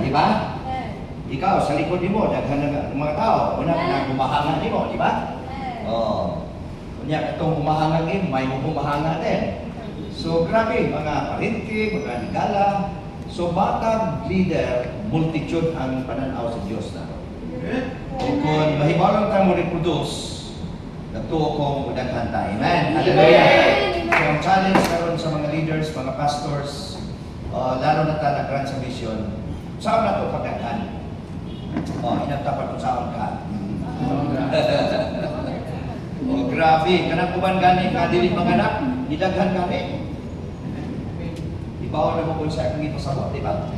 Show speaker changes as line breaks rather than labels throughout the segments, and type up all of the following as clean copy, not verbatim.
di ba? Ikaw, sa likod mo, daghan ng mga tao, una na bumahangan mo, di ba? Kunya, itong bumahangan may bumahangan din. So, grabe, mga parinti, mga higala. So, batang leader, multitude ang pananaw sa Diyos na. Kung mahibalang tayo mo reproduce, natuo kong udaghan tayo. Amen? Hallelujah! So, ang challenge karon sa mga leaders, mga pastors, lalo na tayo nag-grant sa mission, saan na ito pagdaghan? Inagtapat ko saan ka. Grabe, kanang kuman gani, kadili mga anak, nidaghan kami. Ibawa na mo kung sa akong ipasabot, di ba?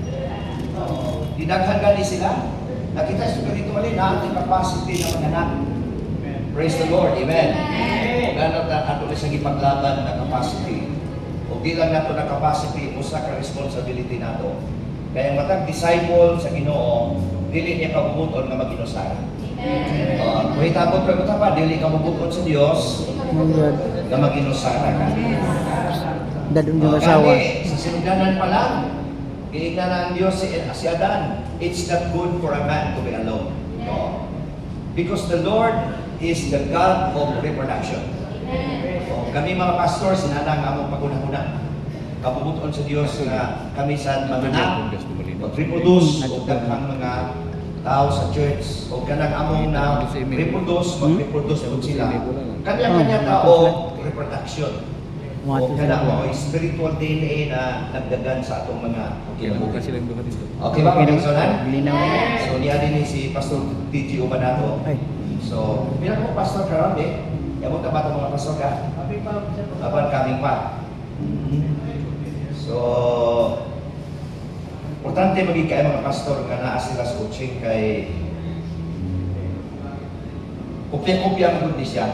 Didaghan gani sila. Nakita sa ganito alin, ang capacity ng mga anak. Praise the Lord, amen. O gano'n na ato na siyang ipaglaban na capacity. O di lang nato na capacity, usa ka responsibility nato. Kaya matag disciple sa Ginoo, dili niya kabubuton nga mag-inusara. Kung itabot ka mo pa, dili ka mabubuton sa Dios nga mag-inusara ka.
Dadun yung asawa.
Sa sinugdanan pa lang, iignan ng Diyos si Adan, it's not good for a man to be alone. No. Because the Lord is the God of reproduction. Kami mga pastor, sinanang among paguna-una. Kapubuton sa Diyos na kami sa manganak, mag-reproduce, o daghang mga tao sa church, o kanang among na reproduce, mag-reproduce o sila. Kanya-kanya tao, reproduction. O kanang mga spiritual DNA na nagdagan sa atong mga kinabuhi. Okay ba mga kaisonan? So niya din si Pastor TG Ubanato. So, bilang mo pastor karon yamo ta ba mga pastor ka? Apan kaming pa. So, importante maging kayo mga pastor nga naa sila sa coaching kay kopya-kopya ang good siya.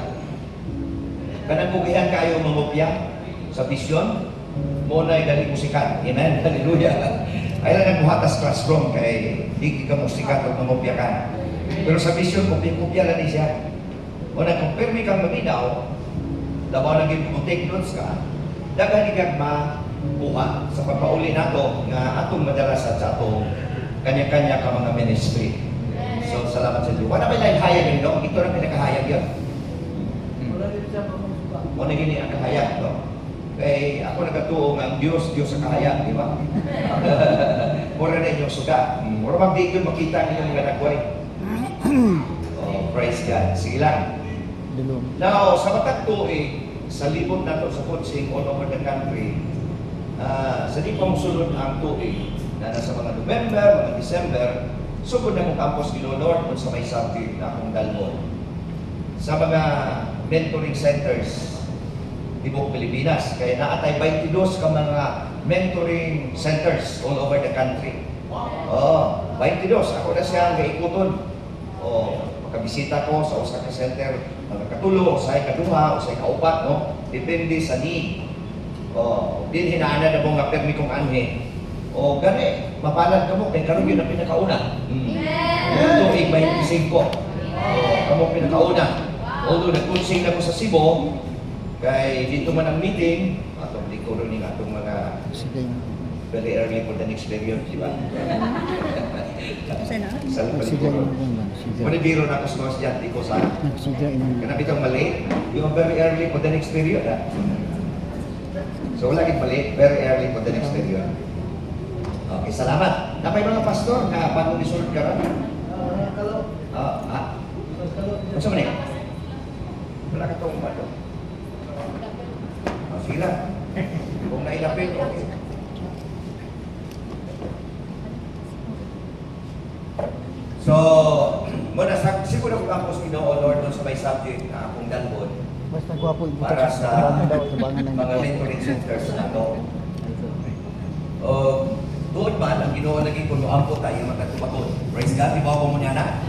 Kanang kugihan kayo mangopya sa vision, mo na dali musikat. Amen. Hallelujah. Ay lang nagbuhatas classroom kay di ka musikat o mangopya ka. Pero sa vision, kopya-kopya lang siya. O nag-confirm kang maminaw, dabaw naging take notes ka, daghan ikag makuha sa pagpauli nato nga atong madala sa atong kanya-kanya ka mga ministry. So, salamat sa Diyos. Wala ba yung hayag yun, no? Ito na pinakahayag yun. Wala gini ang kahayag, no? Kaya ako nagatuo nga ang Diyos sa kahayag, di ba? Mura na inyong suga. Mura mag-digil makita ninyong mga nagway. Praise God. Sige lang. Now, sa matag tuig, sa libot na ito sa coaching all over the country, sa di pa musulod ang tuig na nasa mga November, mga December, sugod na mong campus Ginoo kung sa may subject na akong dalmon. Sa mga mentoring centers, Tibok Pilipinas. Kaya naatay 22 ka mga mentoring centers all over the country. 22. Ako na siya ang gaikuton. Makabisita ko sa usa ka center, magkatulo, usay kaduha, usay kaupat, no? Depende sa need. Din hinaana na mo nga permi kong anhe. Gani, mapalad ka mo, kay karon yun ang pinakauna. Ito ay 25. Kamo pinakauna. Although nag-coaching na ko sa Cebu, kay dito man ang meeting, atong di ko rin atong mga very early for the next period, di ba? Sa biro na ako sa mga estudyante ko sa kanang bitong mali, yung very early for the next period. So wala kang mali, very early for the next period. Okay, salamat. Napay mga pastor na bago nisulod ka rin? Ano sa manik? Wala ka itong bato. Sige lang. Kung nailapit, okay. So, muna siguro kung campus Ginoo Lord sa may subject na akong dalbon para sa mga mentoring centers na ito. Doon man, ang Ginoo lagi kung ampo tayo magkatubaton. Praise God, di ba ako mo niya na?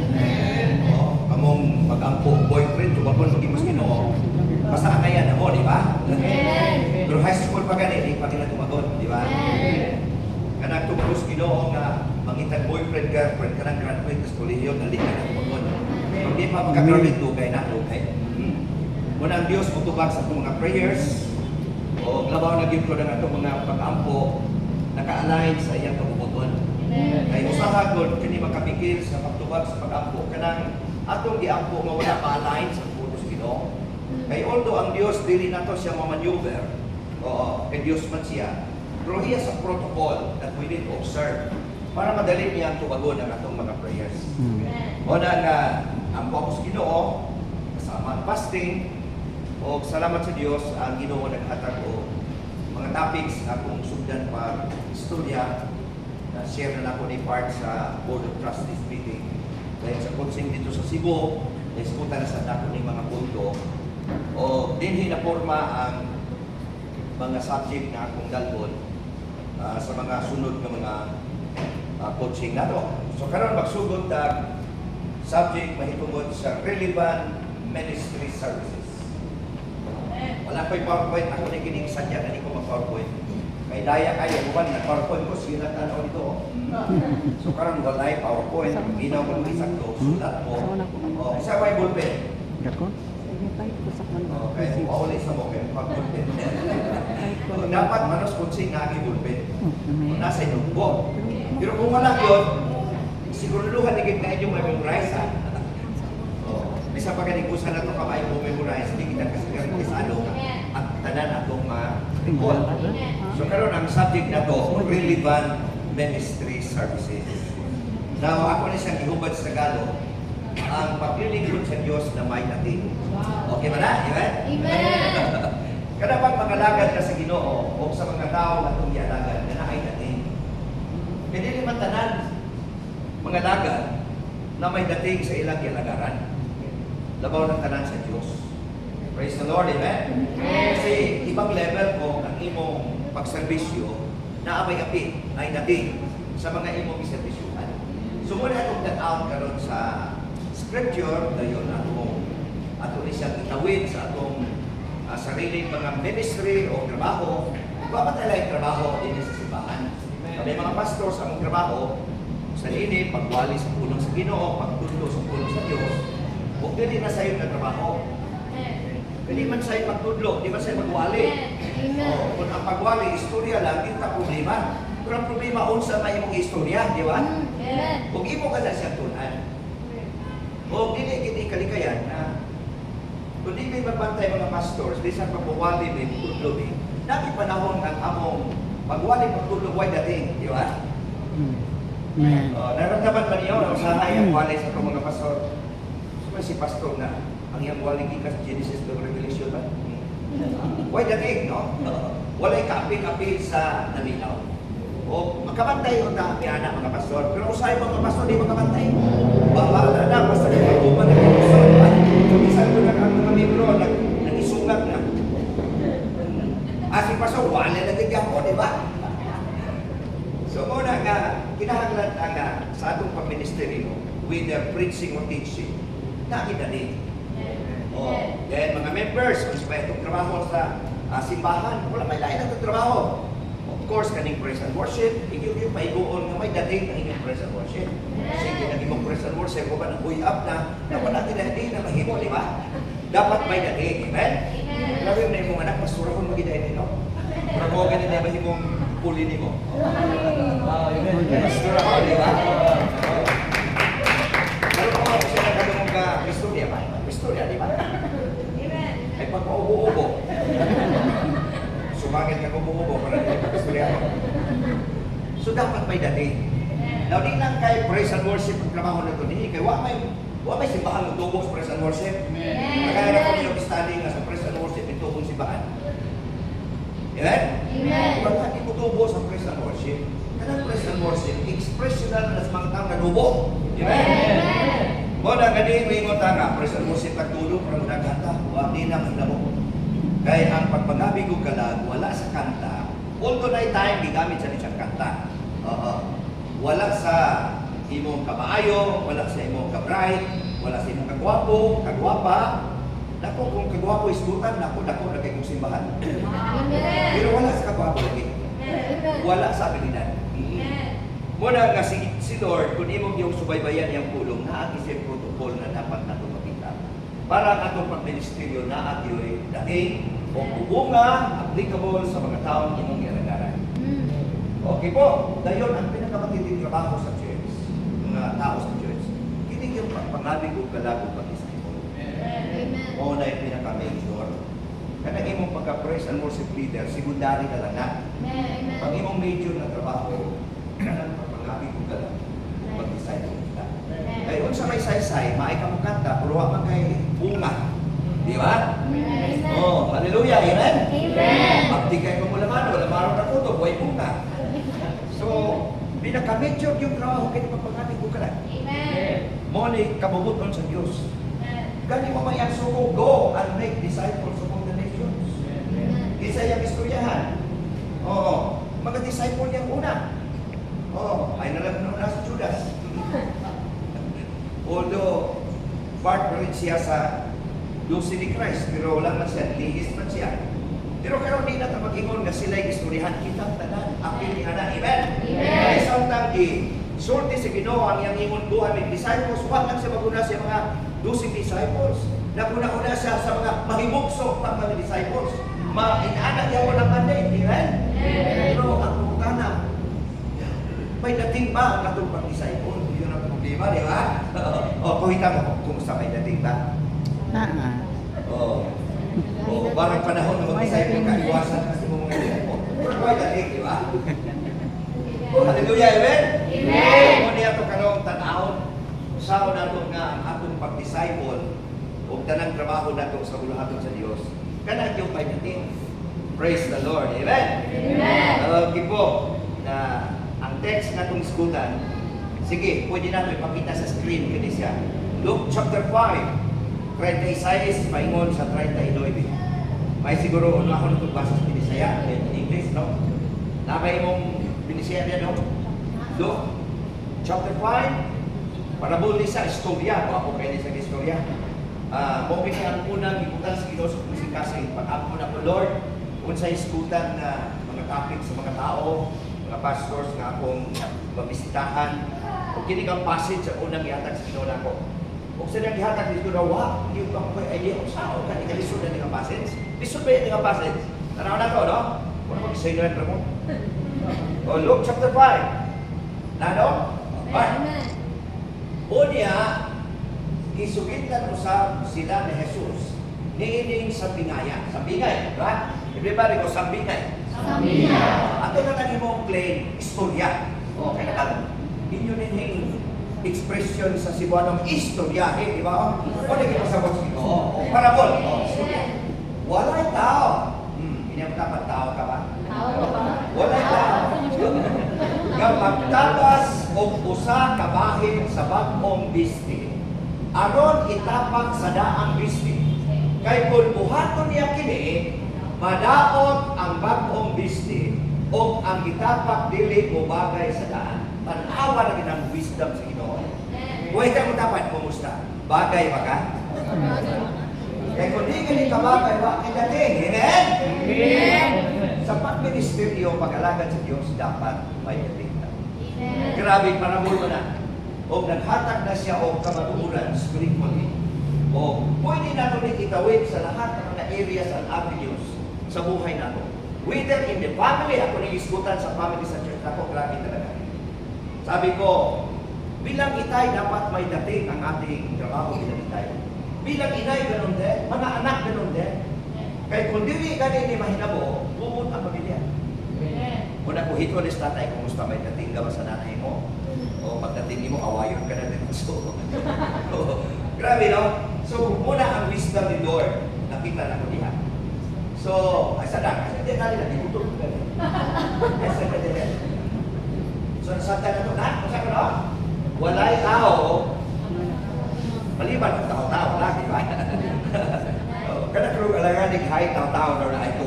Among mag-ampo, boyfriend, tubaton, maging mas Ginoo. Basta kaya na mo, di ba? Pero high school pa gani, di pa nila tubaton, di ba? Kanang tubos Ginoo nga mangitag boyfriend, girlfriend, kanang graduate sa kolehiyo, nalik ka na tubaton. Pag di pa magka-graduate, dugay na, dugay. Muna ang Diyos, utubag sa itong mga prayers, o labaw na gyud ko na itong mga pag-ampo, naka-align sa iyang kabubuton. Kaya usa mahagod kini makapigil sa pagtubag sa pag-ampo kanang atong giampo nga wala ma-align sa pulos Ginoo. Kay although ang Dios dili nato siya ma-maneuver, oo, kay Dios man siya, pero he has a protocol that we need to observe para madali niya ang tubagon ang atong mga prayers. Muna nga ang ako sa Ginoo, kasama ang fasting, o salamat sa Dios ang Ginoo naghatag o mga topics na akong sundan pa istorya na share na ako ni part sa Board of Trustees meeting. Dahil sa coaching dito sa Cebu, naiskutan na sa ako ni mga punto o dinhi na forma ang mga subject na akong dalbon sa mga sunod na mga coaching na to. So karon magsugod na subject mahitungod sa relevant ministry services. Wala ko'y PowerPoint, ako na kinig sadya na ko mag-PowerPoint. May daya kayo, buwan na PowerPoint ko, sila tanaw dito. So karon walay PowerPoint, ginaw ko ng isang to, sulat mo. O, isa may bullpen.
Dako.
Okay, mawala isa mo kayo, pag-bullpen. Dapat manos konsing nga ang bullpen. Nasa inyong buwan. Pero kung wala yun, siguraduhan na kita inyong memorize ha. Bisa pa kanikusan na ito kamay mo memorize, hindi kita kasi karisado at tanan atong recall. So karon ang subject na to, relevant ministry services. Now, ako na siyang ihubad sa Tagalog, ang paglilingkod sa Diyos na may dating. Okay ba na? Amen?
Amen!
Kada pag mangalagad ka sa Ginoo o sa mga tao na itong ialagad na ay dating. Hindi naman tanan mga lagad na may dating sa ilang ialagaran. Labaw ng tanan sa Diyos. Praise the Lord, amen? Kasi ibang level ko ang imong pagserbisyo na abay-apit ay dating sa mga imong iserbisyuhan. So muna itong that-out karon sa scripture, dayon ato ni siyang itawid sa atong sariling mga ministry o trabaho. Papatala yung trabaho din sa simbahan. May mga pastors ang trabaho sa lini, pagwali sa pulong sa Ginoo, pagtulo sa pulong sa Diyos. Huwag din na sa'yo na trabaho. Hindi man sa'yo magtudlo, di man sa'yo magwali. O, kung ang pagwali, istorya lang, hindi ka problema. Pero ang problema, unsa may imong istorya, di ba? Huwag imo ka na siya tunan. O, hindi kalikayan na kung di may magbantay mga pastors, di sa pagwali, may tutudlo, dati panahon ang among pagwali, pagtudlo, why dating, di ba? Naramdaman ba niyo na usahay ang wali sa itong mga pastor? Si pastor na ang iyang waling ikas Genesis to Revelation ba? Why dating, no? Walay kaapil-apil sa naminaw. O makabantay o na anak mga pastor. Pero usahay mga pastor, di makabantay. Bahala na, basta na pagtuman ng pastor. Isang ko na ang mga membro, nag-isungat na. Si pastor, wala na tigyan ko, di ba? So muna nga, kinahanglan nga sa atong pag-ministeryo, whether preaching or teaching, nakita din. Then mga members, kung sa itong trabaho sa simbahan, wala may lain na itong trabaho. Of course, kaning praise and worship, yung paibuon nga may dating ng inyong praise and worship. Kasi ginagimong praise and worship, kung ba nag-buy up na wala din na mahimo, di ba? Dapat may dating, amen? Grabe na yung mga anak, pasura kung magidahin nito. Para mo ganun na mahimong puli ni mo. Pasura ko, di ba? Pero kung ako siya nagkadungong ka istorya ba? Istorya, di ba? Ay pagpaubo-ubo. Sumagin ka ubo-ubo para hindi pag-istorya ko. So dapat may dating. Now, di lang kay praise and worship ang trabaho na ito. Hindi kay wa may simbahan ng tubos praise and worship. Magkaya na ko niyo study nga sa praise and worship yung tubong simbahan. Amen?
Amen.
Wala di mo tubos ang praise and worship. Kanang praise and worship, expressional na sa mga tao na dubo. Amen? Mo na gani may ingon nga, praise and worship pagtulog para nagkanta, wa di na maglamo. Kaya ang pagpangabi ko kalag, wala sa kanta, although na time gigamit sa isang kanta. Wala sa imong kamaayo, wala sa imong kabright, wala sa imong kagwapo, kagwapa. Dako kung kagwapo isgutan, dako na kay kong simbahan. Pero wala sa kagwapo lagi. Wala sa abilidad. Muna nga si Lord, kung imong yung subaybayan yung pulong, naakisip protocol na dapat nato makita. Para ang atong pag-ministeryo na at yo'y dating o bubunga, applicable sa mga taong imong ialagaran. Okay po, dayon ang pinakamatinding trabaho sa church. mga tao sa Diyos, hindi yung pagpangabi ko kalagong pag-disciple. O na yung pinaka-major. Kaya imong pagka-praise and worship leader, secondary na lang na. Pag imong major na trabaho, kanang pagpangabi ko kalagong pag-disciple kita. Kaya kung sa may saysay, maay ka mong kanta, pero wag man kay bunga. Di ba? Oh, hallelujah, amen? Magtigay mo mula man, wala marong na kuto, buhay bunga. So, pinaka-major yung trabaho kayo pagpangabi ko kalagong. Mo ni kabubuton sa Diyos. Gani mo may suko, go and make disciples among the nations. Isa yung istoryahan. Oo. Mga disciple niyang una. Oo. Ay nalang na sa Judas. Although, part pa rin siya sa lusi ni Christ, pero wala man siya, lihis man siya. Pero karon di na ta mag-ingon nga sila yung istoryahan, kitang tanan, apil ni Hana. Amen? Ay samtang sulti si Ginoo ang iyang ingon buhay ng disciples, wag lang siya maguna sa mga 12 disciples. Naguna-una siya sa mga mahimugso pang mga disciples. Inaanak niya ko ng mandate, di ba? Pero ang pagkana, may dating ba ang katong pag-disciple? Yun ang problema, di ba? O, kuhita mo, kumusta may dating ba? O, parang panahon na mag-disciple ka, iwasan kasi mo mga disciple. Pero may dating, di ba? Hallelujah, amen? Amen! Kung niya ito kanong tanahon, sao na ito nga ang atong pag-disciple o tanang trabaho na ito sa ulahaton sa Diyos. Kanang yung pagdating. Praise the Lord. Amen? Amen! Okay po, na ang text na itong iskutan, sige, pwede natin ipakita sa screen kini siya. Luke chapter 5, 36, paingon sa 39. May siguro unahon itong basa sa Pinisaya, in English, no? Nakay mong Pinisaya niya, no? Luke chapter 5, parabol ni sa istorya, ako kayo ni sa istorya. Kung kini ang unang ibutan sa Ginoo sa kasi pag-apo na po Lord, kung sa iskutan na mga topic sa mga tao, mga pastors nga akong mabisitahan, o kini kang passage sa unang ihatag sa Ginoo nako. Kung sa nang ihatag dito na hindi ko pa idea kung saan ka ikalisod na nga passage. Lisod ba yung nga passage? Tanaw na to, no? Kung mag-say na mo. O Luke chapter 5. Nano? Amen. Unya, gisugitan usab sila ni Jesus niining sa bingaya. Sa bingay, right? Everybody go sa bingay. Sa bingay. Ato na nang imong plain istorya. Okay na kan. Inyo ning expression sa Cebuanong istorya, di ba? O di kita sa box dito. Parabol. Walay tao. Ini ang dapat tao ka ba? Tao ba? Walay tao. Nga magtabas og usa ka bahin sa bag-ong bisti. Aron itapak sa daang bisti. Kay kung buhaton niya kini, madaot ang bag-ong bisti o ang itapak dili mo bagay sa daan. Tanawa na ginang wisdom sa Ginoo. Huwag ka mo dapat, kumusta? Bagay ba ka? Kaya kung di ka ni kabagay, wak dating. Amen? Amen! Sa pag-ministeryo, pag-alagad sa Diyos, dapat may dating. Grabe, parabol mo na. O naghatag na siya o kamatuuran spiritually. O pwede natin itawid sa lahat ng mga areas and avenues sa buhay natin. Whether in the family, ako nag-iskutan sa family sa church ako, grabe talaga. Sabi ko, bilang itay, dapat may dating ang ating trabaho bilang itay. Bilang inay, ganun din. Mga anak, ganun din. Kaya kung dili ganun ni mahinabo, bumut ang pamilya. Kung nakuhito ni tatay, kumusta may dating gawa sa nanay mo? O pagdating mo, awayon ka na din. So, grabe, no? So, muna ang wisdom ni Lord, nakita na ko diha. So, asa na? Asa din natin, nagutom ko ganun. Asa ka din. So, nasanta na ito, na? Masa ka, no? Walay tao, maliban kung tao-tao lang, di ba? Kada kung alaga kahit tao-tao na na ito,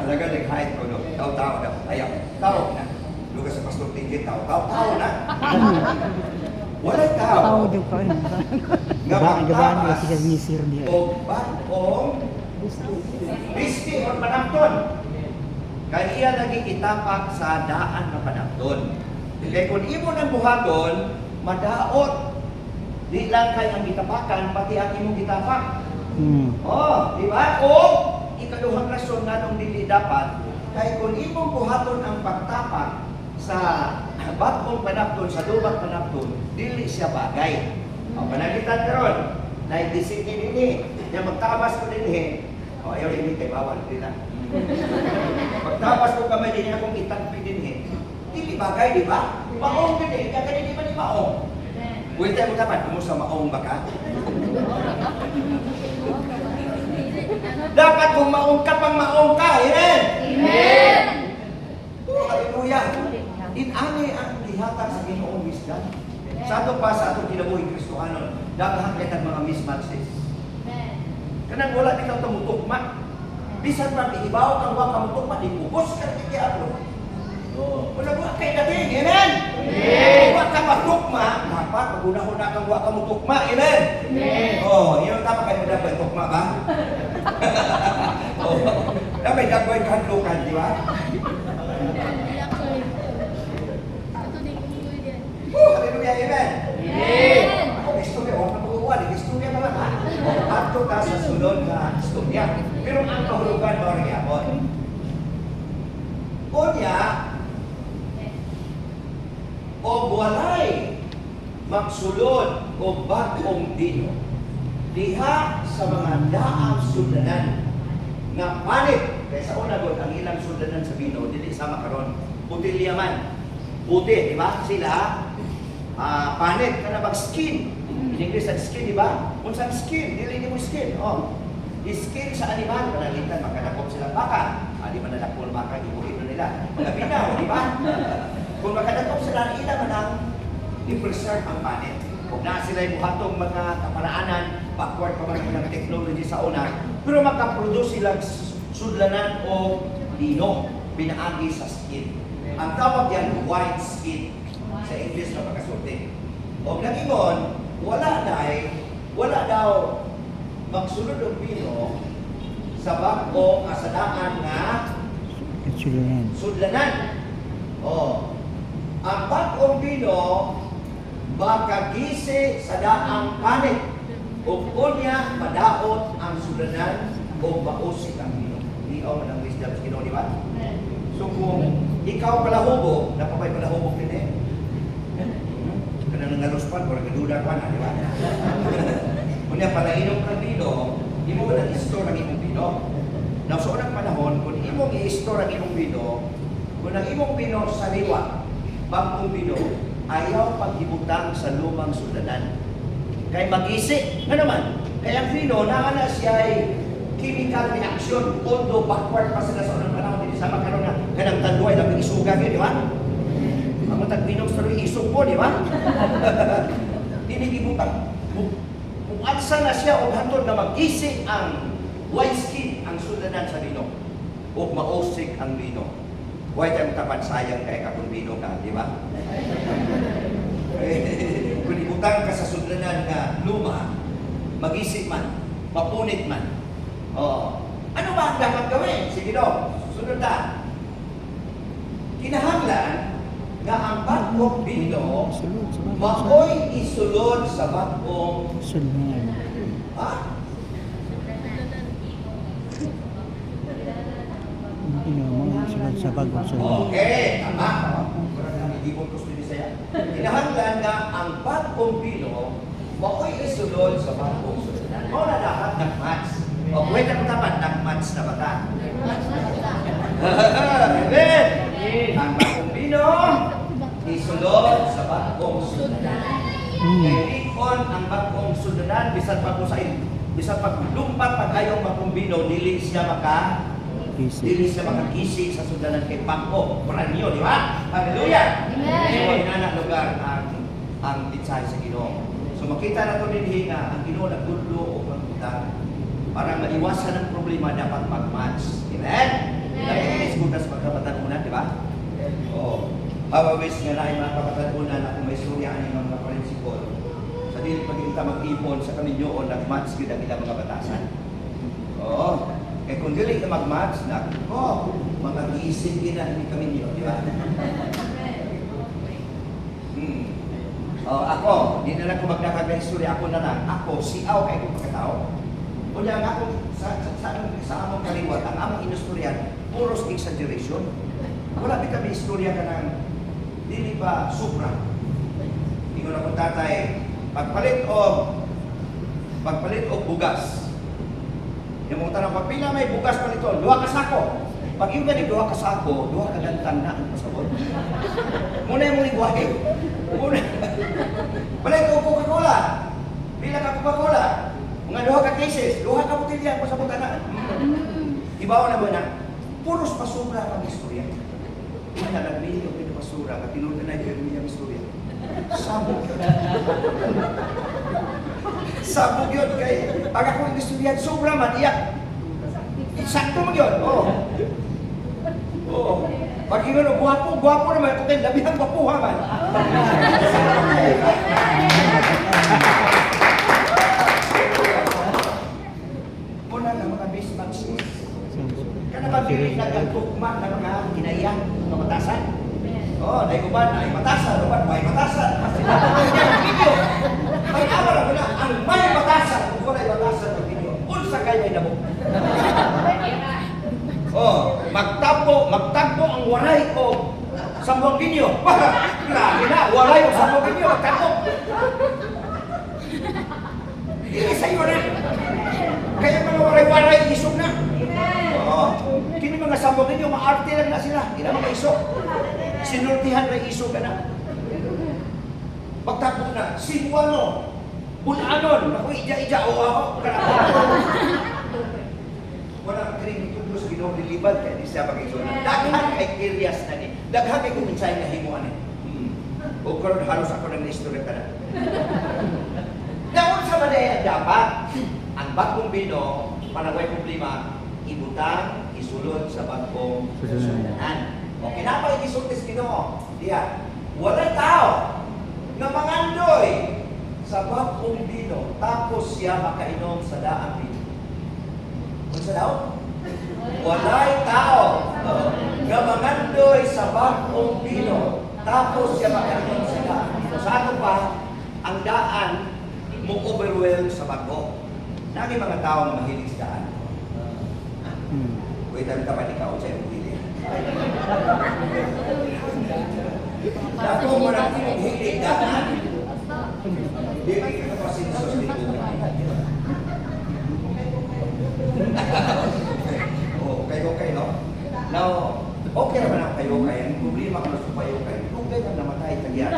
alaga kahit ko, tao-tao na, ayaw, tao na. Lugas sa pastor tingin, tao na. Walay tao.
Tao daw ka. Gabaan nila siya misir niya.
O bagong bisti o panamton. Kaya iya naging itapak sa daan na panamton. Kaya kung imo ng buhaton, madaot. Di lang kay ang itapakan, pati ang imong itapak. Di ba? O ikaduhang rason nga nung dili dapat, kaya kung imong buhaton ang pagtapak sa bagong panapton, sa lumang panapton, dili siya bagay. O, panagitan karon, na disipin ini, na magtabas ko din o ayaw ini kay bawal din na. Magtabas ko kamay din akong itagpi din dili bagay, di ba? Maong din kaya di ba ni maong? Wait tayo mo dapat, kumusta maong ba ka? Dapat kung maong ka pang maong ka, amen?
Amen!
Oh, hallelujah! Inani ang lihatag sa Ginoong wisdom. Sa ato pa, sa ato kinabuhi Kristohanon, daghan kay mga mismatches. Kanang wala di ka tumutukma. Bisan pa ibaw kang wa kamutukma, di pupos ka kay ato. Wala mo kay dating, amen?
Amen!
Wa ka matukma, dapat maguna-una kang wa kamutukma, amen?
Amen!
Oh, yun tama kayo dapat tukma ba? Oh, dapat dagway kanlukan, di ba? Hallelujah, amen?
Amen!
Ako, istorya, huwag na mag-uwan. Istorya na lang, ha? Ato ka sa sunod na istorya. Pero ang kahulugan mo rin yapon. Unya, o walay magsulod o bagong dino diha sa mga daang sundanan nga panit. Kaya sa una doon, ang ilang sundanan sa bino, dili sama karon putilya man. Puti, di ba? Sila, panit, ka na skin. In English, ang skin, di ba? Kung saan skin, dili mo skin. Oh. Skin sa animal, panalitan, makadakop silang baka. Di ba nadakop ang baka, ibuhin na nila. Mga binaw, di ba? Kung makadakop sila, ila man ang i-preserve ang panit. Kung na sila yung buhatong mga kaparaanan, backward pa man ng technology sa una, pero makaproduce silang sudlanan o dino, pinaagi sa skin. Ang tawag yan, white skin. Sa English na pagkasulti. O nagingon, wala daw magsunod ng bino sa bagong asadaan nga
Sudlanan.
sudlanan. O, ang bagong bino makagisi sa daang panit o kunya madaot ang sudlanan o mausik ang bino. Di ako ng wisdom sa Ginoo, di ba? So kung ikaw palahubo, napapay palahubo din Kanang nangaluspan, kung nagaduda ka na, di ba? Kunya palainom kang bino, di mo ba nag-store ang imong bino? Now, sa unang panahon, kung imong i-store ang imong bino, kung ang imong bino sa liwa, bagong bino, ayaw paghibutang sa lumang sudlanan. Kay mag-isi, nga naman, kaya ang bino, naana siya ay chemical reaction, although backward pa sila sa unang panahon, hindi sama karon na kanang tanduay lang isuga yun, di ba? Ang matag binog sa isog po, di ba? Dinigibutang. Kung ansa na siya o hantod na mag-isi ang white skin, ang sudlanan sa bino, o mausik ang bino. Huwag tayong tapat sayang kay kakong bino ka, di ba? Kung ibutang ka sa sudlanan na luma, mag-isip man, mapunit man. Oh. Ano ba ang dapat gawin? Sige daw, sunod na. Kinahanglan nga ang bagong bino
Sulod sa bagong
maoy isulod sa bagong
sudlanan.
ha?
Bino mo sulod sa bagong sudlanan.
Okay, tama. Parang nangigibon ko sa Bisaya. Kinahanglan nga ang bagong bino maoy isulod sa bagong sudlanan. Mao na dapat nag-match. O pwede mo dapat nag-match na ba ta? Amen! Ang bagong bino isulod sa bagong sudlanan. Kay likon ang bagong sudlanan bisan pa ko sa bisan pag lumpat pag ayong bagong bino dili siya dili siya makakisi sa sudlanan kay pangko pranyo, di ba? Hallelujah.
Amen.
So inana lugar ang mensahe sa Ginoo. So makita na to dinhi nga ang Ginoo nagtudlo o pagbutan para maiwasan ang problema dapat mag-match. Amen. Dahil iskutas pagkabatan-una, di ba? Oh. Mabawis nga na mga kapatid-una na kung may surya ang mga prinsipol. Sa dili pagkita mag-ipon sa kaminyoon, nag-match kita ang mga batasan. Oo. Eh kung dili na mag-match, mag-iisip kita ang kaminyo, di ba? Ako, di na lang ko magdakag na istorya, ako na lang. Ako, siaw kay kong pagkatao. Kunya nga ako, sa among kaliwat, ang among inustoryan, puros exaggeration. Wala kami istorya ka ng dili pa sobra. Ingon ako tatay, pagpalit og bugas. Yung mga tanong, pagpila may bugas pa nito, 2 ka sako. Pag yung ganit 2 ka sako, 2 ka gantan na ang pasabot. Muna yung muling buhay. Muna. Palit og Coca-Cola. Pila ka Coca-Cola. Mga 2 ka cases, 2 ka butilya pasabot na. Ibaw naman na, puros pasubra ang istorya. Kaya nagbili yung pinapasura, at tinunod na yung istorya. Sabog yun. Sabog yun kay pag ako yung istorya, sobra man, iyak. Sakto mo yun, oo. Oo. Pag yun, gwapo naman, kung kayo labihang gwapuha man. Muna na mga mismatches. Kana ba dili nagtugma ng mga kinaiya, mga matasan? Oh, dahil uban ay matasan, uban may matasan. Video. May awal ako na ang may matasan, kung wala matasan ng video. Unsa kay may nabo? Oh, magtagpo ang waray ko sa buong video. Grabe na, waray ko sa buong video, magtagpo. Hindi sa'yo na. Kaya mga waray-waray, isog na. Oo. Kini mga sambong ninyo, maarte lang na sila. Hindi na mga isog. Sinultihan na isog ka na. Pagtapos na, sinuano, bulanon, ako ija-ija, o ako, wala kang kring itublos, ginawalilibad, kaya di siya mag-isog na. Daghan kay curious na ni. Daghan kay kuminsay na himuan eh. O karon halos ako ng istorya ka na. Naon sa madaya dapat, ang bagong bino, panaway problema, ibutang, isulod sa bagong susunanan. O kinapay isultis Ginoo, diya, wala tao na mangandoy sa bagong bino, tapos siya makainom sa daang bino. Ano sa daw? Walay tao na mangandoy sa bagong bino, tapos siya makainom sa daang bino. Sa ato pa, ang daan mo overwhelm sa bago. Nagi mga tao na mahilig sa daan. Wait, ang kapag ikaw sa iyong pili. Dako mo na hilig daan. Dili ka pa sinsos dito. Okay, no? Now, okay naman ang kayo kaya. Ang problema ko na sa kayo kaya. Okay na namatay kagyan.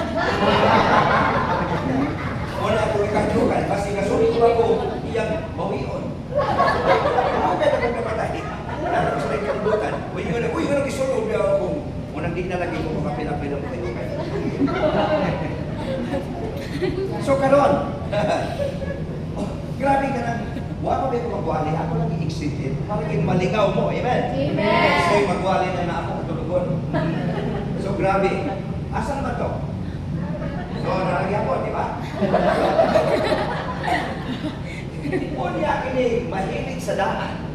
Wala ako ikajukan kasi nasulit ko ako iyang mawion. Okay na kung namatay. Lalo sa ikajukan. Uy, yun isulog na ako kung unang di na lagi ko makapilang-pilang kayo kaya. So, karon. Oh, grabe ka na. Huwag ko ba magwali? Ako lang i-excited. Parang maligaw mo. Amen?
Amen!
So, magwali na ako katulugon. So, grabe. Asan ba to? So, nalagyan ko, di ba? Unya, kini mahilig sa daan.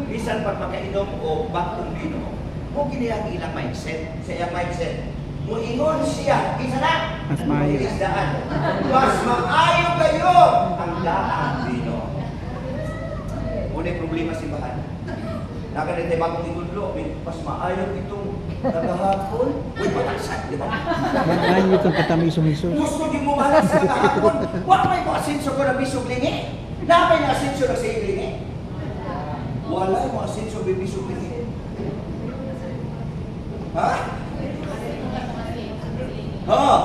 Bisan pag makainom o bakong bino, kung kini ang ilang mindset, sa iyang mindset, muingon siya, isa na,
Mas maayo.
sa daan. Mas maayo kayo ang daang bino. Unay problema si Bahan. Nakalit tayo bagong igudlo, mas maayo itong nagahapon. Uy, pataksan, di ba?
Magkano itong katamiso-miso?
Gusto di mo malas sa kahapon. Huwag may mo asenso ko na bisog lingi. Napay na asenso na sa lingi. Wala mo asenso na bisog lingi. Ha? Oo.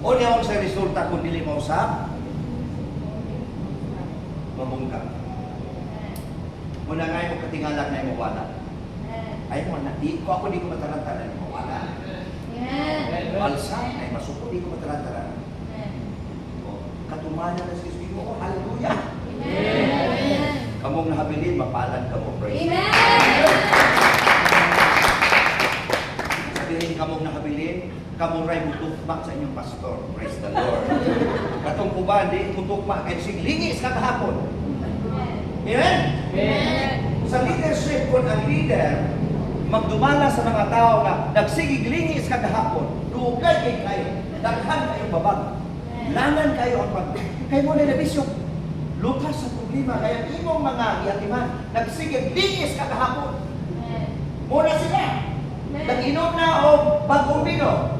O niya ako sa resulta kung dili mo usap. Mabungka. Muna nga yung katingalan na yung wala. Ay mo na, di ko matalantaran yung wala. Balsa, ay masuko, di ko matalantaran. Katumanan na si Espiritu ko, hallelujah! Kamong nahabilin, mapalad ka mo, praise. Sabihin kamong nahabilin, kamong ray mutukmak sa inyong pastor, praise the Lord. Katong kuban, di mutukmak, kaya siglingis ka kahapon. Amen? Sa leadership ko ang leader, magdumala sa mga tao na nagsigig-lingis kagahapon, dugay kayo, daghan kayong babag, langan kayo ang pag... Kayo mo na bisyo, lutas sa problema, kaya imong mga yatiman, nagsigig-lingis kagahapon. Muna sila, nag-inom na o bagong bino.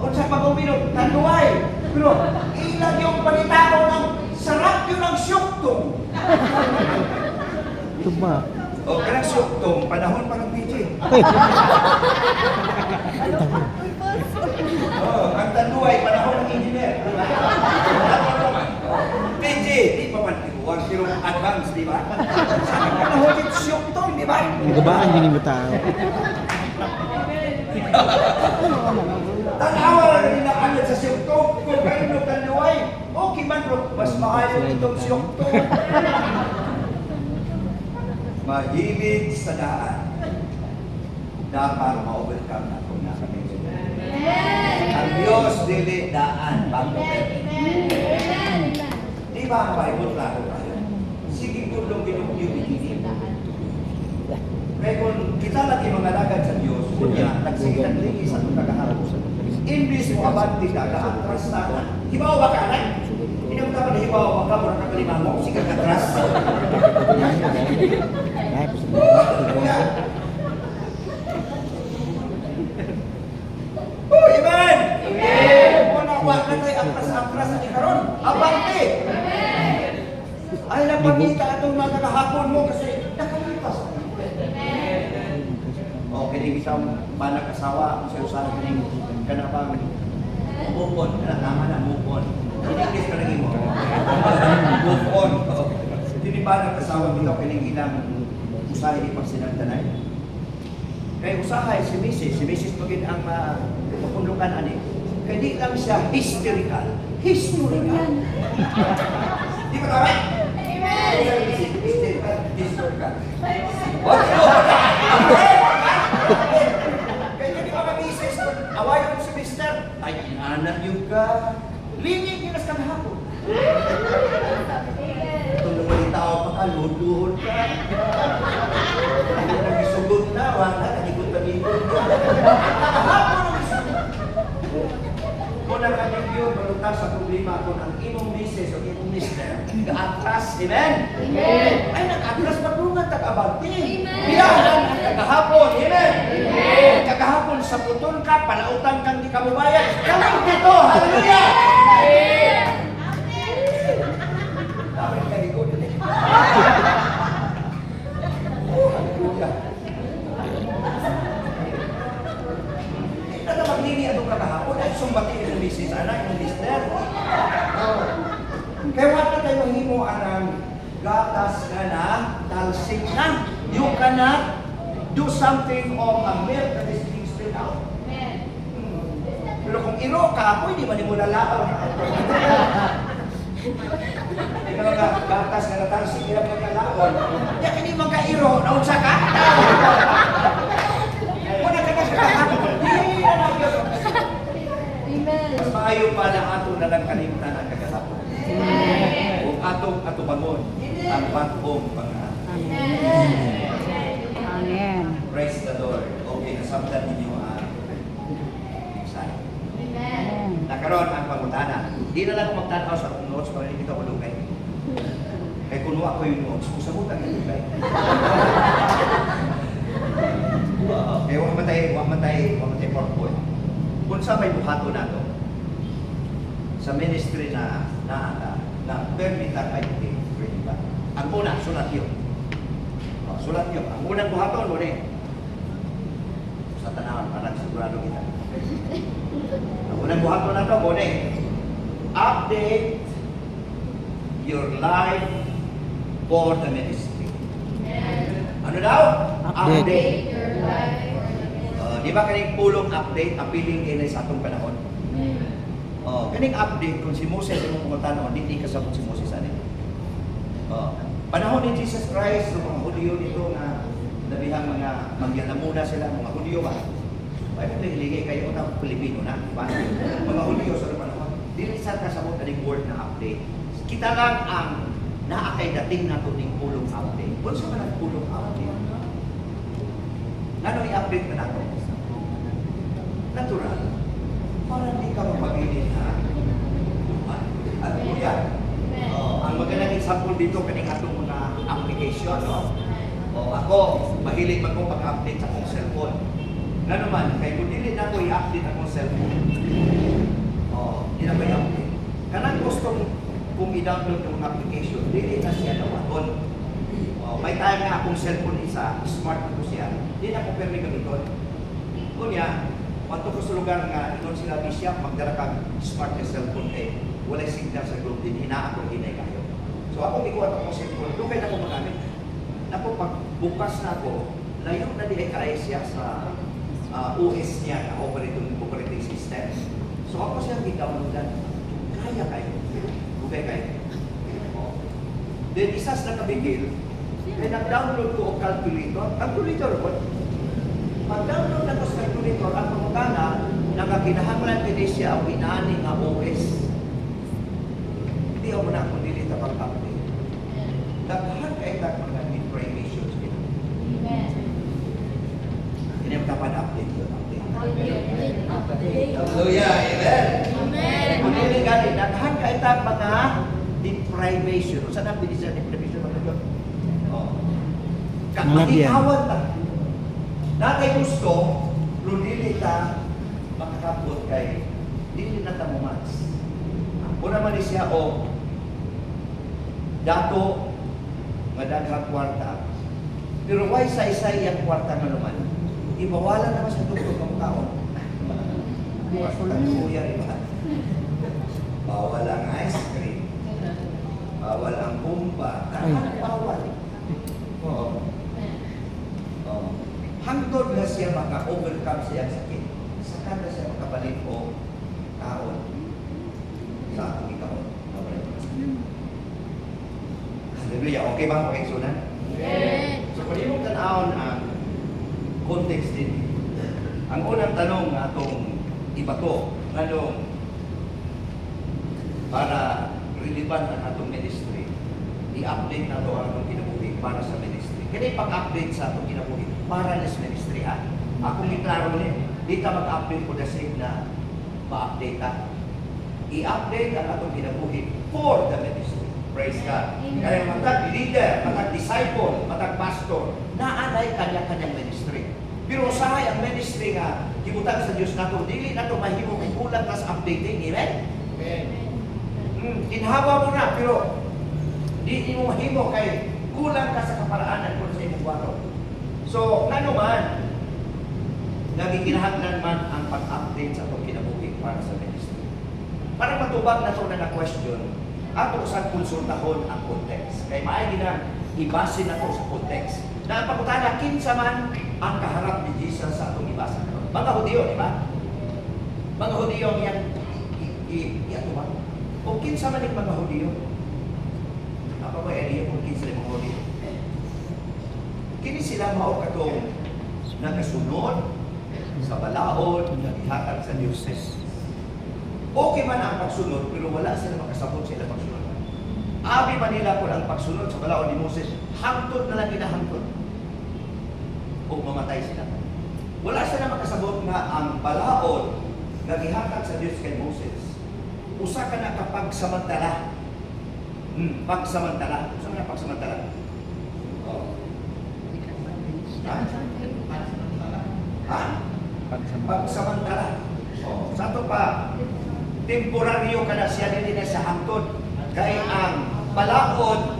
kung sa pag-uminom, tanduay. Pero, ilang yung panitao ng sarap yun ang syuktong.
Ito ba?
O, kanang syuktong, panahon pa ng PJ. Ang tanduay, panahon ng engineer. PJ, di pa man tiguan, pero advance, di ba? Sa akin panahon yung syuktong, di ba?
Nagabaan din mo tao.
Tanawa na nila agad sa syuktong, kung kayo ng tanduay, okay man, bro, mas maayo itong syuktong. Mahilig sa daan. Dapat ma-overcome na kung nasa medyo. Ang Diyos dili daan, bago di ba ang Bible klaro tayo? Sige po nung binugyo-biginin. Kaya kung kita lagi mangalagad sa Diyos, kunya, nagsigit-ligi sa itong kagaharap. Imbis mo abanti ka, kaatras na ka. Hibaw ba ka na? Hindi mo dapat na hibaw ba ka, mura ka kalima mo, sigat katras. Oh, amen! Amen! Kung nakuha ka tayo atras-atras sa ikaroon, abante! Ay, napagita itong mga kahapon mo kasi nakalipas. O, kinig isang manang asawa, sa usahan kinig ka na bang move on, tama na, move on. English ka lagi mo. Move on. Hindi ba nag-asawa dito kinig ilang usahay ipang sinagdanay? Kaya usahay si Mrs. pagin ang mapundukan ani. Kaya di lang siya historical. Historical. Di ba tama? Historical. Kaya di ba mag-isis, awayon si Mr. Ay, inanak yung ka. Lingin yun as kagahapon. Itong naman tao pa ka, luhod ka. Nagisugod na, wala, nagigot-talikod ka. Kagahapon ang isugot. Kung nakanig yun, malutas sa problema kung ang imong misis o imong mister, nag-atras, amen?
Amen.
Ay, nag-atras patungan, tag-abante.
Amen.
Biyahan ang kagahapon, amen? Amen. Kagahapon sa puton ka, palautan kang di kamubayan. Kamang dito, hallelujah!
Amen.
Dami ka likod din eh. Hallelujah. Ito maglini atong kagahapon ay sumbati yung misis, anak, yung mister. Kaya wala tayo mahimo anang gatas ka na, talsik na. You cannot do something of a milk that is being spilled out. Pero kung iro ka, pwede man mo lalaban. Ikaw nga, gatas ka na talsik, hirap ka lalaban. Kaya kini magka-iro, naunsa ka? Wala ka na sa kahapon. Hindi na Diyos.
Amen.
Mas maayo pa na ato na lang kalimtan ang kagahapon. Kung atong atubangon ang bagong pangalan.
Amen.
Praise the Lord. Okay, nasabdan ninyo ang mensahe.
Amen.
Nakaroon ang pangutana. Di na lang ako magtanaw sa akong notes para hindi kita malugay. Kaya kuno ako yung notes, kusabutan yung lugay. Kaya huwag matay fourth point. Kung sa may buhato na to, sa ministry na permita kayo din, ba? Ang una, sulat yun. Sulat yun. Ang unang buhaton mo rin. Sa tanawan, parang sigurado kita. Ang unang buhaton na to mo rin. Update your life for the ministry. Ano daw?
Update.
Your life.
Di ba kaning pulong update, appealing inay sa atong panahon? Kaning update kung si Moses yung pumunta noon, hindi kasabot si Moses ano. Panahon ni Jesus Christ, yung mga Hudyo dito na nabihang mga mangyalamuna sila, mga Hudyo ba? Ay, kung hiligay kayo ng Pilipino na, di ba? Mga Hudyo sa panahon, dili sa kasabot kaning word na update. Kita lang ang naakay dating nato ning pulong update. Kung sa mga pulong update, ano i-update na nato? Natural. Para hindi ka mapabilin na luman. At kuya, ang magandang example dito kaning atong mga application, no? Ako, mahilig man kong pag-update sa akong cellphone. Na naman, kaya kung dili na ko i-update akong cellphone, akong i-download ng application, dili na siya nawaton. May time nga akong cellphone isa, smart ko siya, di na ako permi gamiton. Kunya, manto ko sa lugar nga, inon sila bisya, magdara kang smart na cellphone kay walay signal sa group din, hina ako, hinay kayo. So akong ikuha akong cellphone, doon kayo na ako magamit. Napo, pag bukas na ako, layo na di ay kaay siya sa OS niya na operating system. So ako siya i-downloadan. Kaya kayo. Bugay kayo. Then isas na kabigil, may nag-download ko o calculator. Calculator po. Pag-download na ko sa calculator, ang pamutana, nakakinahanglan din siya ang inaani nga OS. Hindi ako na kung dili na pag-update. Daghan kayo mga deprivations din. Hindi mo dapat update yun. Hallelujah. Amen.
Amen.
Pagkili gani, daghan kayo mga deprivation. Saan ang bilis na deprivation? Makikawan ta. Natay gusto, dili ta makakapot kay dili na ta mo match. Una man siya o dato nga daghang kwarta. Pero why say ang kwarta nga naman? Ibawalan naman sa tuktok ng taon. Kuya iba. Bawal ang ice cream. Bawal ang bumba. Bawal. Oo. Hangtod na siya maka-overcome siya ang sakit. Saka na siya makabalik o taon sa ating ikaon. Hallelujah. Okay ba ang pakingsunan?
Amen.
So, kung yung tanawon ang context din. Ang unang tanong nga itong ibato, anong para relevant ang atong ministry, i-update na ito ang atong kinabuhi para sa ministry. Kaya pag-update sa atong kinabuhi para sa ministry. Akong iklaro niya, di ka mag-update for the sake na ma-update ka. I-update ang atong kinabuhi for the ministry. Praise God. Kaya matag leader, matag disciple, matag pastor, naanay kanya-kanyang ministry. Pero usahay ang ministry nga, gibutan sa Diyos nato, dili nato mahimo kay kulang tas updating, amen?
Amen.
Kinhawa mo na, pero di mo mahimo kay kulang ka sa kaparaanan kung sa imong waro. So, ano man, nagikinahanglan man ang pag-update sa itong kinabuhi para sa ministry. Para matubag na ito na question, ato sa konsultahon ang context. Kaya maay na ibase na ito sa context. Na ang pagkutana, kinsa man ang kaharap ni Jesus sa atong ibasa. Mga Hudiyo, di ba? Mga Hudiyo yan, ito ba? O kinsa man yung mga Hudiyo? Apa ba area kung kinsa yung mga Hudiyo? Kini sila mao katong nagasunod sa balaod, naghatag sa Diyos. Okay man ang pagsunod, pero wala sila makasabot sila pagsunod. Abi man nila kung ang pagsunod sa balaod ni Moses, hangtod na lang kinahangtod. O mamatay sila. Wala sila makasabot nga ang balaod na gihatag sa Diyos kay Moses. Usa ka na kapagsamantala. Pagsamantala. Usa ka na pagsamantala. Ha? Pagsamantala. Sa ito pa, temporaryo ka na siya din na sa hangtod. Kaya ang balaod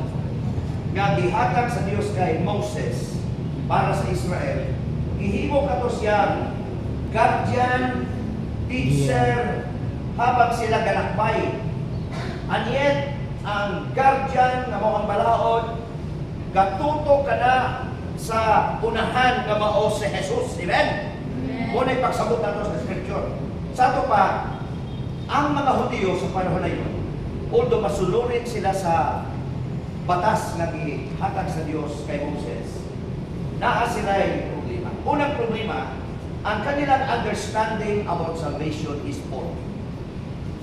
nga gihatag sa Diyos kay Moses para sa Israel, gihimo ka to siyang guardian, teacher, habang sila galakbay. And yet, ang guardian nga mo ang balaod, gatuto ka na sa unahan nga mao si Jesus. Amen? Muna'y pagsabot nato sa Scripture. Sa ito pa, ang mga Hudiyo sa panahon na yun, although masunurin sila sa batas na gihatag sa Diyos kay Moses, naa sila yung problema. Unang problema, ang kanilang understanding about salvation is fault.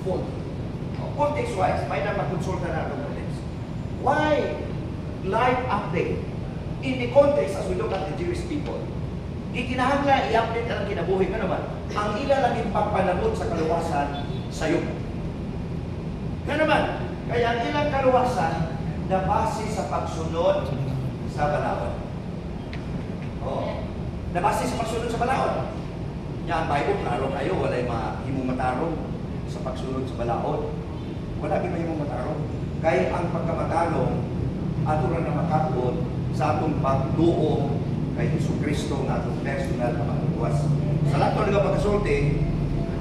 Fault. Context-wise, may na makonsulta na itong context. Why life update? In the context, as we look at the Jewish people, ikinahanglan i-update ang kinabuhi nga naman. Ang ila laging pagpanabot sa kaluwasan sa iyo. Nga naman, kaya ang ilang kaluwasan na base sa pagsunod sa balaod. Na base sa pagsunod sa balaod. Yan, ang Bible, klaro kayo, wala'y mahimong matarong sa pagsunod sa balaod. Wala din mahimong matarong. Kay ang pagkamatalong ato ra na makabot sa atong pagtuo kay Jesucristo nga atong personal na pagluwas. Sa lato nga pagkasulti,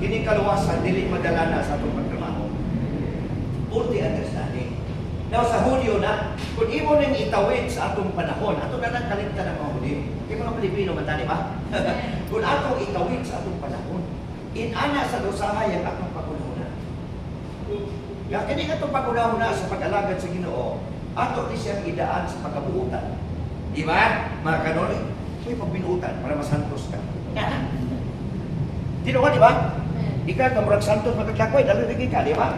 kini kaluwasan dili madala na sa atong pagtrabaho. Fully understanding. Now sa Hulyo na, kung imo ning itawid sa atong panahon, ato na nang kalimtan ng mga Hulyo. Kay mga Pilipino man tani ba? Kung atong itawid sa atong panahon, inana sa dosahay ang atong pagulahuna. Ya kini atong pagulahuna sa pag-alagad sa Ginoo, ato ni siyang idaan sa pagkabuutan. Di ba? Mga kanol, may pagbinuutan para masantos ka. Di ba, di ba? Ika ka murag santos magkaglakoy, dalo lagi ka, di ba?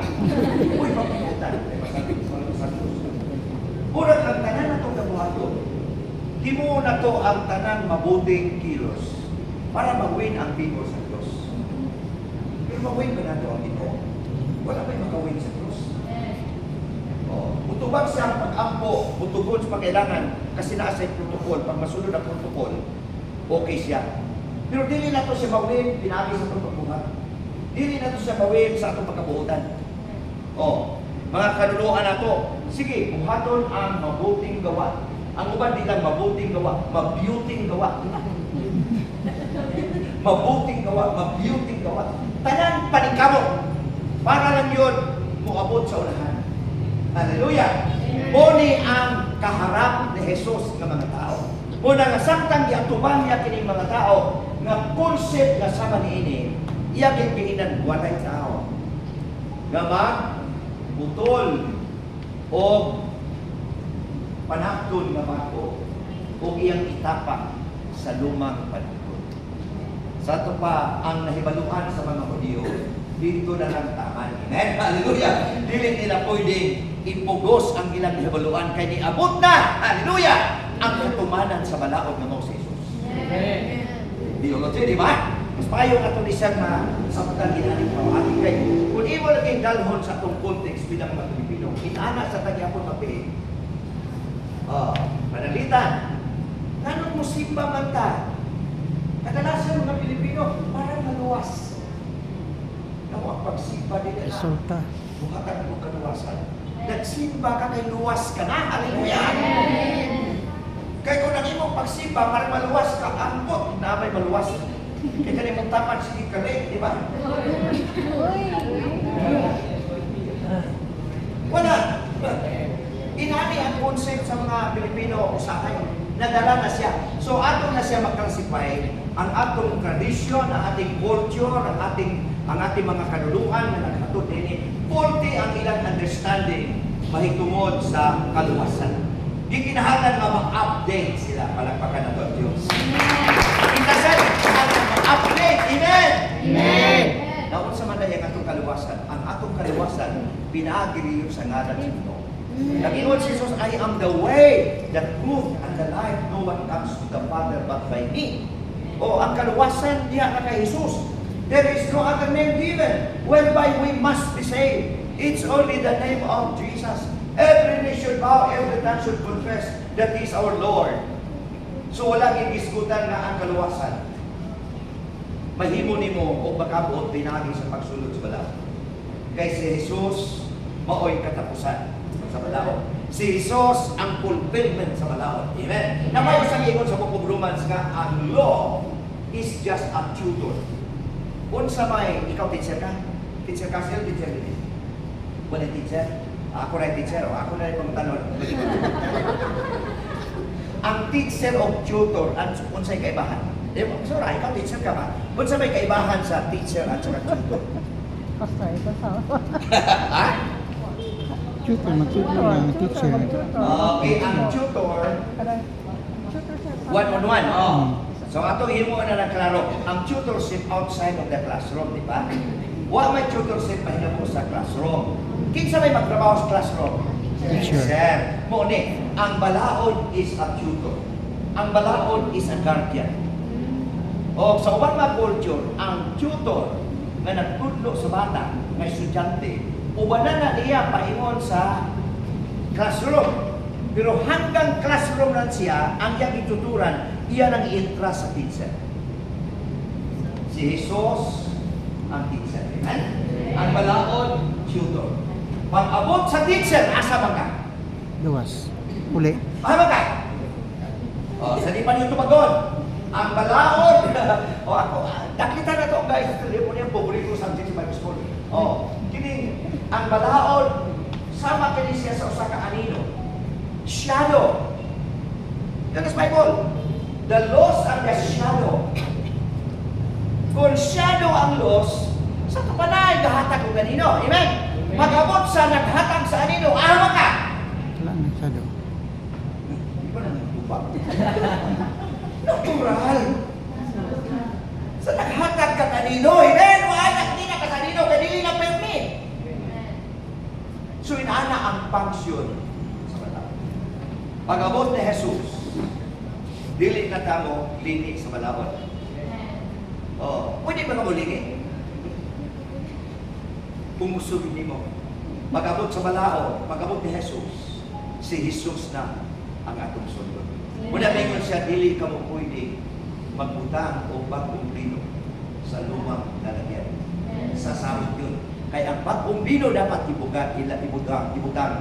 Uy, pagbinuutan. Murag ang tanan na itong kabuhaton. Himo na to ang tanan mabuting kilos para mag-win ang people sa Diyos. Pero mag-win ba na to ang Ginoo? Wala ba yung mag-win sa Diyos? Utubag siya ang pag-ampo, utugon sa pagkailangan kasi nasa yung protocol. Pag masunod ang protocol, okay siya. Pero dili na to siya mawin, pinagi sa itong pagbuhat. Dili na to siya mawin sa itong pagkabuhutan. Mga kanuluan na to, sige, buhaton ang mabuting gawa. Ang uban di lang mabuting gawa, mabuting gawa. Mabuting gawa, mabuting gawa. Tanan paningkamot. Para lang yun, muabot sa unahan. Hallelujah! Muni ang kaharap ni Jesus ng mga tao. Muna nga samtang giatuban niya kining mga tao, nga concept nga sama niini, iya gibihinan walay tao. Nga putol o panakton nga bako o iyang itapak sa lumang panahon. Sa ito pa ang nahibaluhan sa mga Hudyo, dito na lang taman. Amen? Hallelujah! Dili nila pwedeng ipugos ang ilang nahibaluhan kay niabot na, hallelujah, ang katumanan sa balaod ng mga Jesus.
Amen.
Di ba? Mas payo ato ni siyang sa pagkagilaning pamati kay kung imo laging dalhon sa itong context bilang mga Pilipino, inana sa tagyapon mapi. Panalitan. Ganun mo simba man ta? Kadalasan mga Pilipino, parang maluwas. Ang pagsimba din na.
Resulta.
Buhatan mo kaluwasan. Nagsimba ka kay luwas ka na. Hallelujah! Kaya kung nang imong pagsimba, parang maluwas ka, ambot na may maluwas. Kaya ka mong tapat sige kali, di ba? Wala. Inani ang concept sa mga Pilipino usahay. Nadala na siya. So ato na siya mag-classify ang atong tradition, ang ating culture, ang ating mga kanuluan na naghatod din. Faulty ang ilang understanding mahitungod sa kaluwasan. Di kinahanglan nga mag-update sila. Palagpakan na ito ang Diyos. Intasan ang mag-update. Amen!
Amen.
Naon sa manay ang atong kaluwasan. Ang atong kaluwasan, pinagiriyo sa ngalan sa Ginoo. Nag-ingon si Jesus, I am the way, the truth, and the life. No one comes to the Father but by me. Ang kaluwasan diya na kay Jesus. There is no other name given whereby we must be saved. It's only the name of Jesus. Every knee should bow, every tongue should confess that He is our Lord. So walang iniskutan nga ang kaluwasan. Mahimo nimo o makabuot pinagi sa pagsulod sa balaod. Kay si Jesus maoy katapusan sa balaod. Si Jesus ang fulfillment sa balaod. Amen. Na may isang ingon sa Book of Romans nga ang law is just a tutor. Unsa may ikaw teacher ka? Teacher ka siya, teacher din. Wala teacher. Ako na teacher, ako na yung tanong. Ang teacher of tutor, unsay kaibahan? Sorry, ikaw teacher ka ba? Unsa may kaibahan sa teacher at saka tutor?
Basta ito sa
Ha?
tutor, mag-tutor ng teacher.
Okay, ang tutor, one-on-one. So ato himo na lang klaro, ang tutorship outside of the classroom, di ba? Wa may tutorship mahimo sa classroom. Kinsa may magtrabaho sa classroom? Teacher. Mo ni, ang balaod is a tutor. Ang balaod is a guardian. O sa ubang mga culture, ang tutor nga nagtudlo sa bata, nga estudyante, ubanan na niya paingon sa classroom. Pero hanggang classroom lang siya, ang iyang ituturan, iyan ang i-entrust sa teacher. Si Jesus ang teacher. Amen? Ang balaod, tutor. Pag-abot sa teacher, asa man ka?
Luwas. Uli.
Asa man ka? Sa di pa niyo tumagon. Ang balaod. Ako, nakita na to guys sa telepono yung paborito subject sa Bible School. Kini, ang balaod, sama kini siya sa usa ka anino. Shadow. Yan is Bible. The laws are the shadow. Kung shadow ang laws, sa kapanay, gahatag ko ganino. Amen? Pag-abot sa naghatag sa anino, awa ka!
Wala na, shadow.
Hindi ba na nagtubak? Natural. Sa naghatag ka kanino, amen? Wala, hindi na ka kanino, kanili na permit. So, inaana ang function sa bata. Pag-abot ni Jesus, dili na tamo lini sa balaod. Pwede ba ka mulini? Kung gusto hindi mo. Pag-abot sa balaod, pag-abot ni Jesus, si Jesus na ang atong sundot. Muna mingon siya, dili ka mo pwede magbutang o bagong bino sa lumang lalagyan. Sa sarot yun. Kaya ang bagong bino dapat ibutang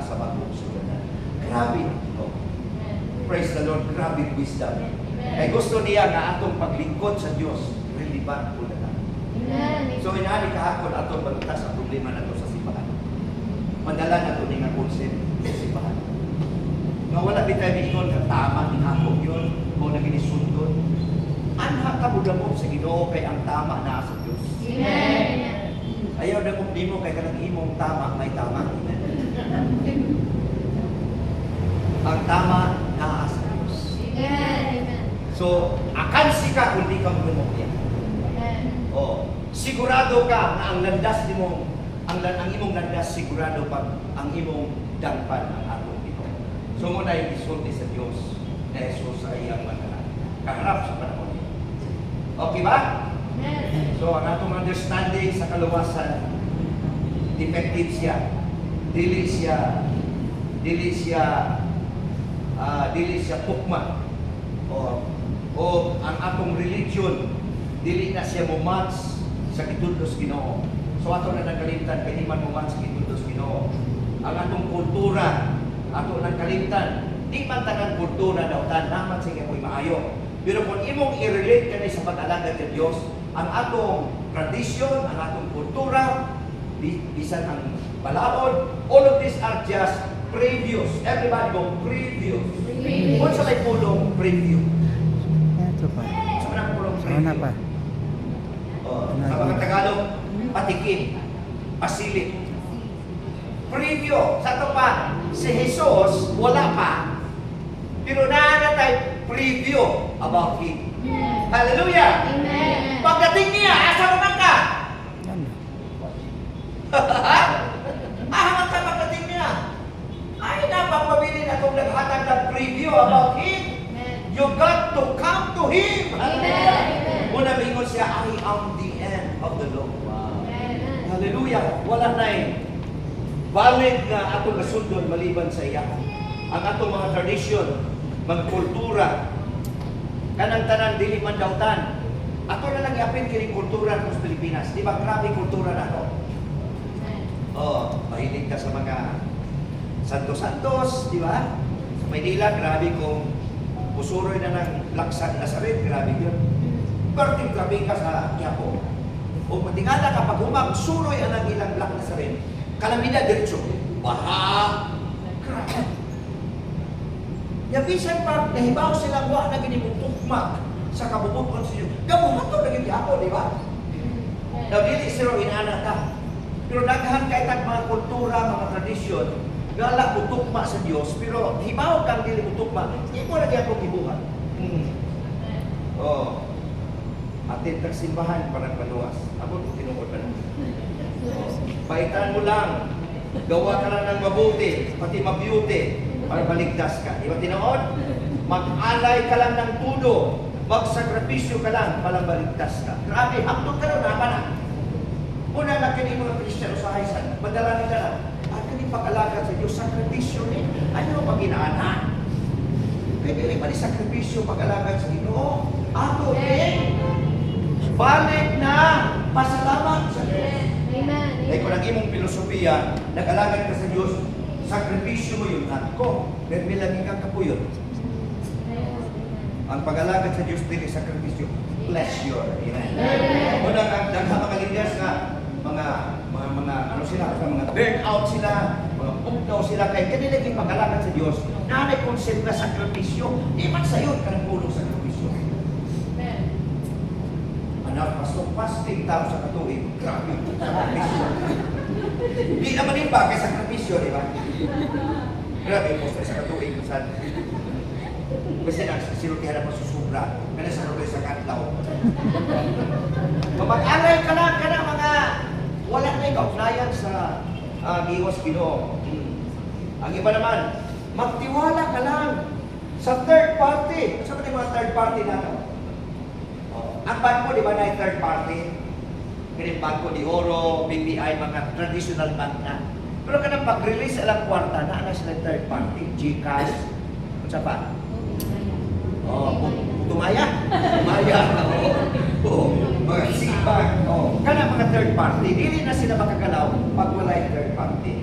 sa bagong sundan. Grabe. Praise the Lord. Grabe wisdom. Kaya gusto niya na atong paglingkod sa Diyos, relevant po na lang. So inaani kahapon atong balutas ang problema na to sa simbahan. Madala na to nga concept sa simbahan. Nga wala bitay miingon nga tama ni ako yun o naginisundon. Anha ka mo sa Ginoo kay ang tama na sa Dios.
Amen.
Ayaw na kung di mo kay kanang imong tama may tama. Amen. Ang tama na sa Dios.
Amen.
So akan sika kung di ka mo sigurado ka na ang landas nimo, ang imong landas sigurado pag ang imong dangpan ang atong Ginoo. So mo na isulti sa Dios na Jesus sa iyang mga kaharap sa panahon niya. Okay ba? So ang atong understanding sa kaluwasan, defective siya. Dili siya tukma. O ang atong religion dili na siya mo-match sa gitudlos Ginoo. So ato na nagkalimtan kay di man mo-match sa gitudlos Ginoo. Ang atong kultura, ato nang kalimtan, di man tanang kultura daw naman sige mo'y maayo. Pero kung imong i-relate kani sa pag-alagad sa Dios, ang atong tradisyon, ang atong kultura, bisan ang balaod, all of these are just previous. Everybody go previous. Kung sa may pulong preview.
Ito pa.
Sa manang pulong
Sana
preview.
pa.
Sa mga Tagalog, patikim, pasilik. Preview. Sa ito pa, si Jesus, wala pa. Pero naanatay preview about Him. Hallelujah!
Amen.
Pagdating niya, asa naman ka?
Yan.
Ahaman ka pagdating niya. Ay, napapabili na itong naghatag ng preview about Him. You got to come to Him.
Amen.
Muna mingon siya, I am the end of the law. Wow.
Amen.
Hallelujah. Wala na valid na atong nasundon maliban sa iya. Ang atong mga tradisyon, mga kultura, kanang tanan dili man dawtan. Ato na lang iapin kini kultura ng Pilipinas. Di ba grabe kultura na to? Mahilig ka sa mga santos-santos, di ba? Sa Maynila, grabe kung pusuroy na ng laksan Nazaret, grabe yun. Perting grabe ka sa Quiapo. O matingala ka pag humang suroy ang ilang Black Nazaret, kalamida diretso. Baha! Grabe! Yabisan pa, nahibaw silang wa na ginimutugma sa kabubukon sa Diyos. Gabuhat to naging Quiapo, di ba? Now, dili siro inaana ka. Pero daghan kay tag mga kultura, mga tradisyon, gala ko tukma sa Dios, pero hibaw kang dili mo tukma, hindi mo lagi akong gibuhat. Atin tag simbahan parang paluwas. Ako tinuod pa na. Baitan mo lang, gawa ka lang ng mabuti, pati mabeauty, para baligtas ka. Di ba tinuod? Mag-alay ka lang ng tudo, magsakripisyo ka lang, palang baligtas ka. Grabe, hapdog ka rin naman ah. Una na kini mga Kristiyano sa Haisan, madala nila lang. At kini pag-alagad sa Diyos, sakripisyo ni. Ano pa ginaana? Kaya dili pa ni sakripisyo pag-alagad sa Ginoo. Ato din. Balik na pasalamat sa Diyos.
Amen.
Ay ko Murag imong filosofiya, nag-alagad ka sa Dios, sakripisyo mo yun at ko, pero bilang kang kapuyon. Ang pag-alagad sa Diyos dili sakripisyo, pleasure. Amen. Muna ang daghang mga leaders nga mga ano sila, mga burnout sila, mga pugnaw sila kay kanila yung pag-alagad sa Diyos. Nanay concept na sakripisyo, di man sayon kanang pulong sakripisyo. Anak, pasok fasting tao sa katuig, grabe sakripisyo. Di naman din ba kay sakripisyo, di ba? Grabe po sa katuig kung saan. Kasi nagsisilutihan na masusubra. Kaya sa lugar sa katlaw. Mamag-alay ka na mga wala na kaugnayan sa giwas Ginoo. Ang iba naman, magtiwala ka lang sa third party. Saan ba yung mga third party natin? Ang bangko, di ba na yung third party? Kaya bangko di Oro, BPI, mga traditional bank na. Pero kanang pag-release alang kwarta, na sila third party, GCash, sa pa? Tumaya, mga sibag, kana mga third party, dili na sila makagalaw pag wala yung third party.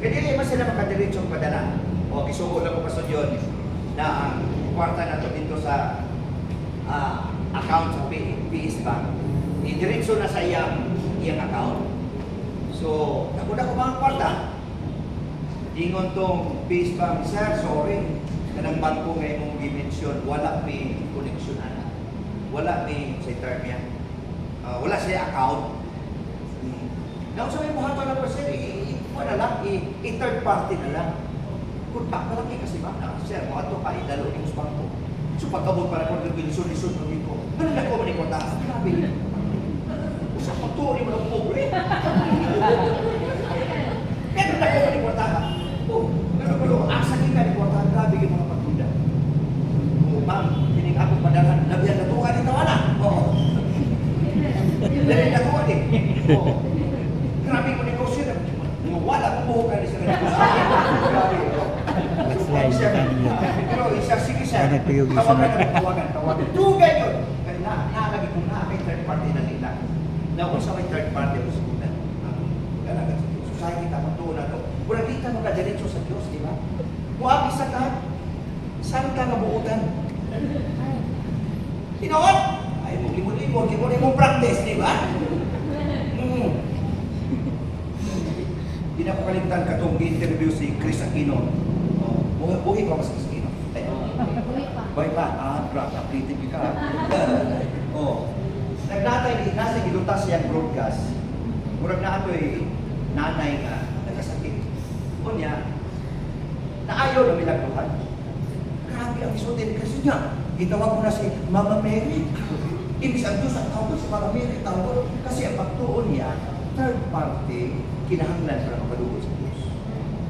Kaya dili man sila makadiretsong padala. Isuko na ko pa sa Diyon na ang kwarta na to dito sa account sa PS Bank. Idiretso na sa iyang account. So, nakuha ko mga kwarta. Ingon tong PS Bank, sir, sorry. Kanang bangko ngayon mong dimension, wala may connection ana. Wala may sa term yan. Wala siya account. Now, sabi mo hato na pa sir, wala lang, i-third party na lang. Kung back na lang kasi ba, sir, mo ato pa, idalo ni sa bangko. So pagkabot para ko lisod-lisod ng dito. Ganun na ko man ikaw taas. Grabe yun. Usap mo to, ni mo ng pobre. Ganun na ko man ikaw taas. Pero asa kita ni kuwata, grabe yung mga pagkuda. Ma'am, kining ako padalan, labihan na tuwa dito, anak. Dali na tuwa din. Grabe yung negosyo na. Wala kong buhukan ni sila negosyo. Grabe.
Backslide ka niya.
Pero isa, sige siya.
Ay, nagtuyog yung
Tawagan
sunod.
na tawagan. Tugay yun. Kaya nalagi kong may third party na nila. Na kung sa may third party, o sikunan. Galagan sa Diyos. Society, tamang tuwa na ito. Kung nakita mo ka diretso sa Diyos, di ba? Kung ang isa ka, saan ka mabuutan? Tinoon? Ay, limon-limon, limon practice, di ba? Hindi na ko kalimtan ka itong interview si Chris Aquino. Buhay pa mas Chris Aquino. Buhay pa? Grabe, updated ka. Nagnatay, nasa gilutas siyang broadcast. Murag na ito nanay nga, nagkasakit. O niya, naayaw na milagruhan. Grabe ang isotin kasi niya. Itawag mo na si Mama Mary. Ibig ang Diyos ang tawag si Mama Mary. Tawag kasi ang pagtuon niya, third party, kinahanglan para makalugot sa Diyos.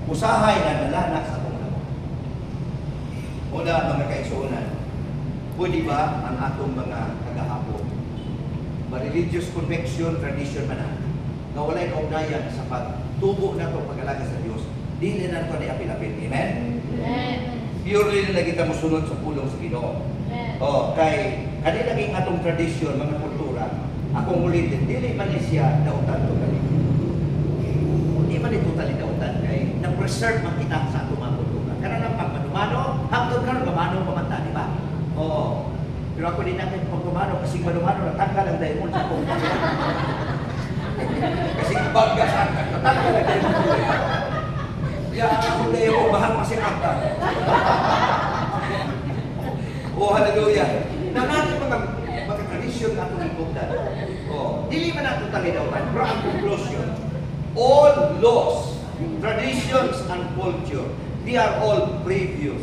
Usahay na dalana sa kong naman. Una, mga kaisunan, pwede ba ang atong mga kagahapon? Religious conviction, tradition man na walay kaugnayan sa pagtubo na ito pag-alaga sa Diyos, dili na ito ni-apil-apil. Amen?
Amen.
Purely na kita musunod sa pulong sa Ginoo. Kay kanila naging atong tradisyon, mga kultura, akong ulitin, dili man siya dautan to kali. Hindi man ito tali dautan kay na-preserve man kita sa atong mga kultura. Kana lang pag manumano, hanggang karon mamano pamanta, di ba? Pero ako din natin pag kumano, kasi manumano natanggal ang daimon sa akong kasi bagga sa akin, natanggal ang daimon. Kaya ako daimon, bahang masikanta. Hallelujah. Na natin mga tradisyon na itong ibugdan. Dili man natin talinawan, pero ang conclusion, all laws, traditions, and culture, they are all previous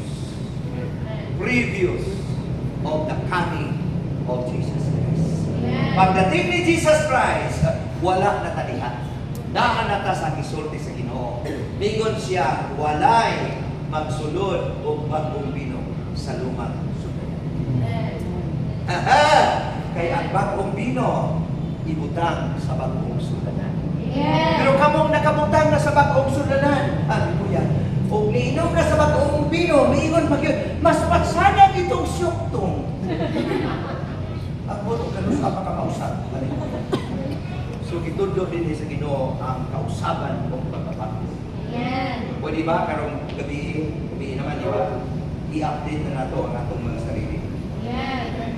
of the coming of Jesus Christ. Pagdating ni Jesus Christ, wala na talihan. Daan na ta sa gisulti sa Ginoo. Mingon siya, walay magsulod o bagong bino sa lumang sudanan. Kaya ang bagong bino, ibutang sa bagong sudanan. Pero kamong nakabutang na sa bagong sudanan, hallelujah. O niinom na sa bagong bino, mingon mas patsana itong syuktong. Ang mo, kanus ka pa kamausap. So, itudo din sa Ginoo ang kausaban o pagkapako.
Amen.
Pwede ba karong gabi naman, di ba? I-update na nato ang atong mga sarili.
Amen.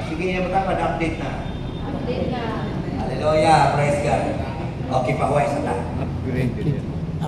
Sige niya update na.
Update ka.
Hallelujah, praise God. Okay, pahuway sa ta.
Upgrade.